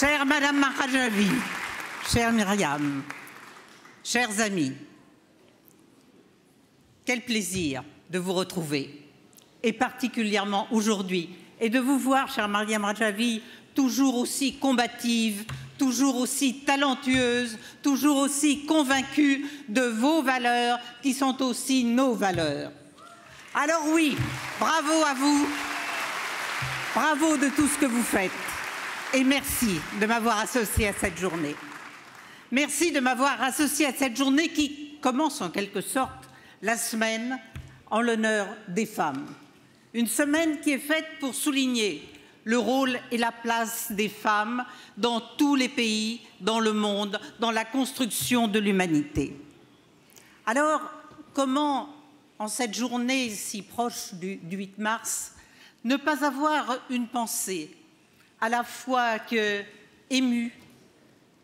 Chère Madame Rajavi, chère Myriam, chers amis, quel plaisir de vous retrouver, et particulièrement aujourd'hui, et de vous voir, chère Myriam Rajavi, toujours aussi combative, toujours aussi talentueuse, toujours aussi convaincue de vos valeurs qui sont aussi nos valeurs. Alors oui, bravo à vous, bravo de tout ce que vous faites et merci de m'avoir associé à cette journée. Merci de m'avoir associé à cette journée qui commence en quelque sorte la semaine en l'honneur des femmes. Une semaine qui est faite pour souligner le rôle et la place des femmes dans tous les pays, dans le monde, dans la construction de l'humanité. Alors, comment, en cette journée si proche du 8 mars, ne pas avoir une pensée à la fois émue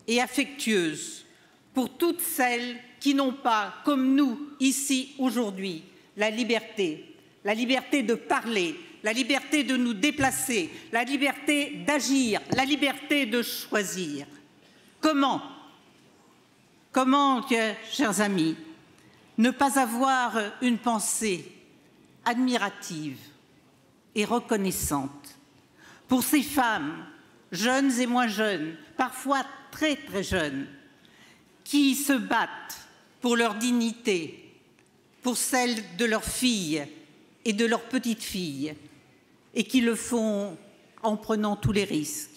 et affectueuse pour toutes celles qui n'ont pas, comme nous, ici, aujourd'hui, la liberté de parler, la liberté de nous déplacer, la liberté d'agir, la liberté de choisir. Comment, chers amis, ne pas avoir une pensée admirative et reconnaissante pour ces femmes, jeunes et moins jeunes, parfois très très jeunes, qui se battent pour leur dignité, pour celle de leurs filles et de leurs petites filles, et qui le font en prenant tous les risques.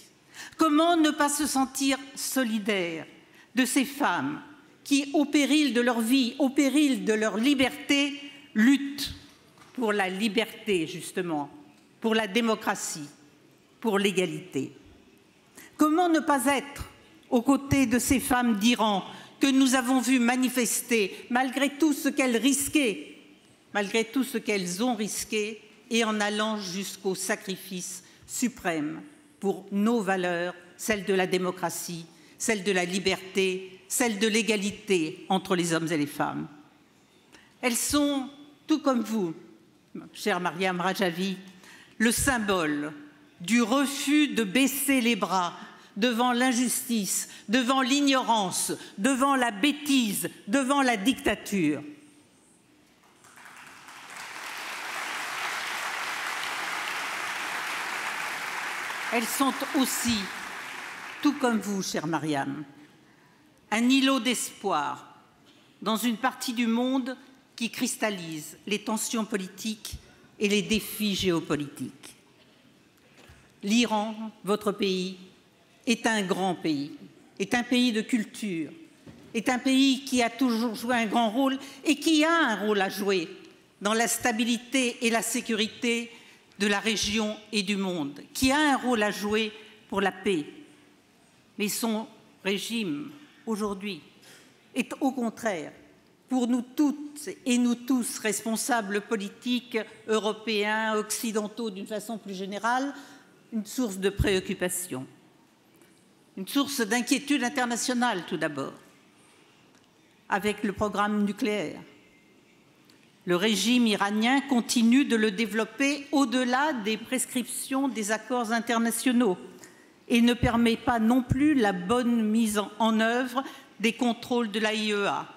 Comment ne pas se sentir solidaire de ces femmes qui, au péril de leur vie, au péril de leur liberté, luttent pour la liberté, justement, pour la démocratie, pour l'égalité. Comment ne pas être aux côtés de ces femmes d'Iran que nous avons vues manifester, malgré tout ce qu'elles risquaient, malgré tout ce qu'elles ont risqué, et en allant jusqu'au sacrifice suprême pour nos valeurs, celles de la démocratie, celles de la liberté, celles de l'égalité entre les hommes et les femmes. Elles sont, tout comme vous, chère Myriam Rajavi, le symbole du refus de baisser les bras devant l'injustice, devant l'ignorance, devant la bêtise, devant la dictature. Elles sont aussi, tout comme vous, chère Myriam, un îlot d'espoir dans une partie du monde qui cristallise les tensions politiques et les défis géopolitiques. L'Iran, votre pays, est un grand pays, est un pays de culture, est un pays qui a toujours joué un grand rôle et qui a un rôle à jouer dans la stabilité et la sécurité de la région et du monde, qui a un rôle à jouer pour la paix. Mais son régime, aujourd'hui, est au contraire, pour nous toutes et nous tous, responsables politiques, européens, occidentaux, d'une façon plus générale, une source de préoccupation, une source d'inquiétude internationale tout d'abord, avec le programme nucléaire. Le régime iranien continue de le développer au-delà des prescriptions des accords internationaux et ne permet pas non plus la bonne mise en œuvre des contrôles de l'AIEA.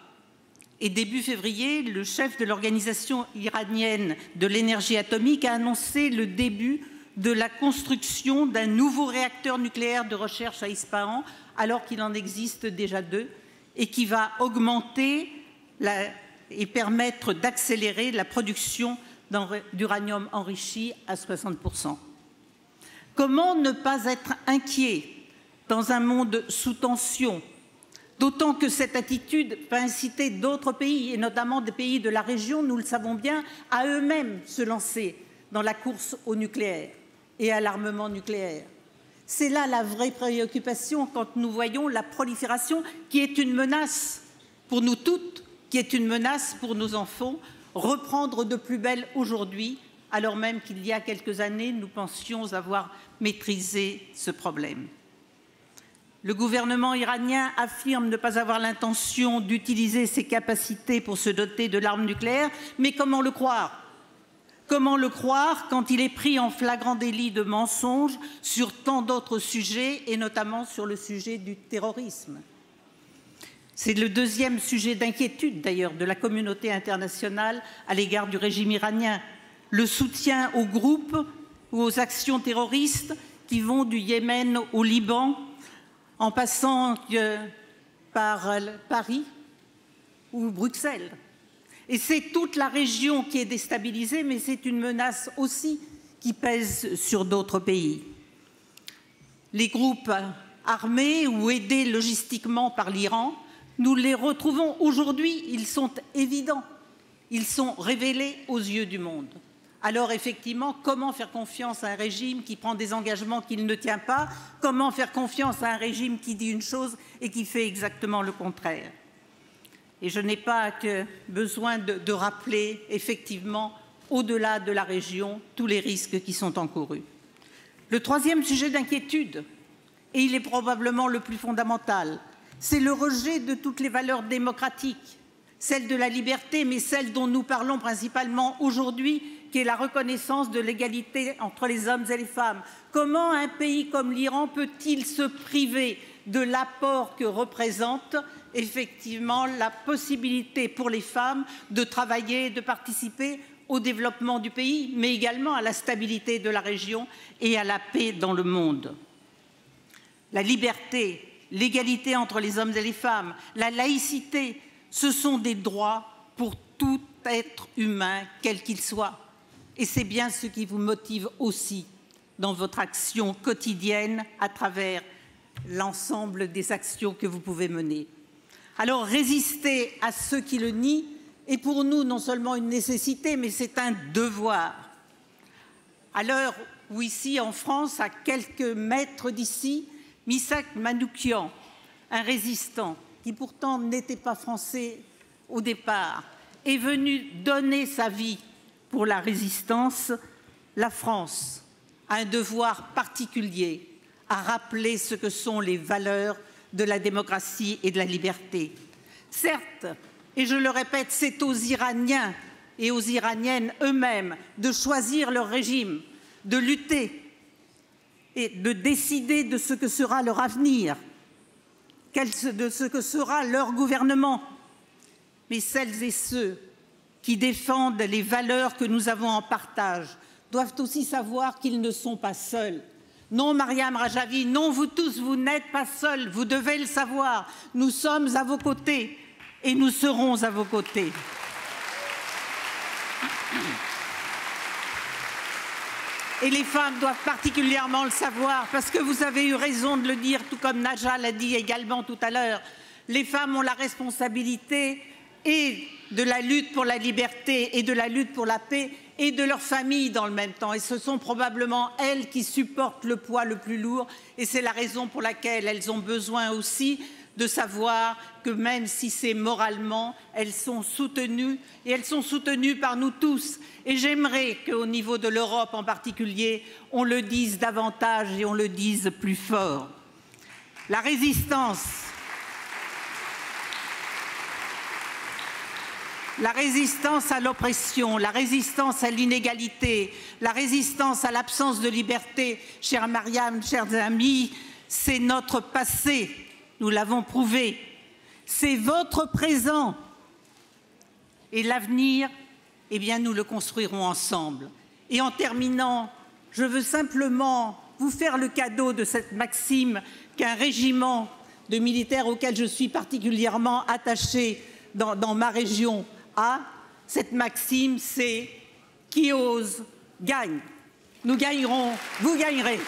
Et début février, le chef de l'Organisation iranienne de l'énergie atomique a annoncé le début de la construction d'un nouveau réacteur nucléaire de recherche à Ispahan, alors qu'il en existe déjà 2, et qui va augmenter et permettre d'accélérer la production d'uranium enrichi à 60%. Comment ne pas être inquiet dans un monde sous tension, d'autant que cette attitude va inciter d'autres pays, et notamment des pays de la région, nous le savons bien, à eux-mêmes se lancer dans la course au nucléaire et à l'armement nucléaire. C'est là la vraie préoccupation quand nous voyons la prolifération qui est une menace pour nous toutes, qui est une menace pour nos enfants, reprendre de plus belle aujourd'hui, alors même qu'il y a quelques années, nous pensions avoir maîtrisé ce problème. Le gouvernement iranien affirme ne pas avoir l'intention d'utiliser ses capacités pour se doter de l'arme nucléaire, mais comment le croire? Comment le croire quand il est pris en flagrant délit de mensonge sur tant d'autres sujets, et notamment sur le sujet du terrorisme? C'est le deuxième sujet d'inquiétude, d'ailleurs, de la communauté internationale à l'égard du régime iranien. Le soutien aux groupes ou aux actions terroristes qui vont du Yémen au Liban, en passant par Paris ou Bruxelles. Et c'est toute la région qui est déstabilisée, mais c'est une menace aussi qui pèse sur d'autres pays. Les groupes armés ou aidés logistiquement par l'Iran, nous les retrouvons aujourd'hui, ils sont évidents, ils sont révélés aux yeux du monde. Alors effectivement, comment faire confiance à un régime qui prend des engagements qu'il ne tient pas? Comment faire confiance à un régime qui dit une chose et qui fait exactement le contraire? Et je n'ai pas besoin de rappeler, effectivement, au-delà de la région, tous les risques qui sont encourus. Le troisième sujet d'inquiétude, et il est probablement le plus fondamental, c'est le rejet de toutes les valeurs démocratiques, celle de la liberté, mais celle dont nous parlons principalement aujourd'hui, qui est la reconnaissance de l'égalité entre les hommes et les femmes. Comment un pays comme l'Iran peut-il se priver de l'apport que représente effectivement la possibilité pour les femmes de travailler, de participer au développement du pays, mais également à la stabilité de la région et à la paix dans le monde? La liberté, l'égalité entre les hommes et les femmes, la laïcité, ce sont des droits pour tout être humain, quel qu'il soit. Et c'est bien ce qui vous motive aussi dans votre action quotidienne à travers l'ensemble des actions que vous pouvez mener. Alors résister à ceux qui le nient est pour nous non seulement une nécessité, mais c'est un devoir. À l'heure où ici en France, à quelques mètres d'ici, Missak Manouchian, un résistant qui pourtant n'était pas français au départ, est venu donner sa vie pour la résistance, la France a un devoir particulier à rappeler ce que sont les valeurs de la démocratie et de la liberté. Certes, et je le répète, c'est aux Iraniens et aux Iraniennes eux-mêmes de choisir leur régime, de lutter et de décider de ce que sera leur avenir, de ce que sera leur gouvernement. Mais celles et ceux qui défendent les valeurs que nous avons en partage doivent aussi savoir qu'ils ne sont pas seuls. Non, Mariam Rajavi, non, vous tous, vous n'êtes pas seuls, vous devez le savoir. Nous sommes à vos côtés et nous serons à vos côtés. Et les femmes doivent particulièrement le savoir, parce que vous avez eu raison de le dire, tout comme Najat l'a dit également tout à l'heure. Les femmes ont la responsabilité et de la lutte pour la liberté et de la lutte pour la paix et de leur famille dans le même temps. Et ce sont probablement elles qui supportent le poids le plus lourd. Et c'est la raison pour laquelle elles ont besoin aussi de savoir que même si c'est moralement, elles sont soutenues et elles sont soutenues par nous tous. Et j'aimerais qu'au niveau de l'Europe en particulier, on le dise davantage et on le dise plus fort. La résistance à l'oppression, la résistance à l'inégalité, la résistance à l'absence de liberté, chère Mariam, chers amis, c'est notre passé, nous l'avons prouvé. C'est votre présent. Et l'avenir, eh bien, nous le construirons ensemble. Et en terminant, je veux simplement vous faire le cadeau de cette maxime qu'un régiment de militaires auquel je suis particulièrement attachée dans ma région a. Cette maxime, c'est « qui ose gagne ». Nous gagnerons, vous gagnerez.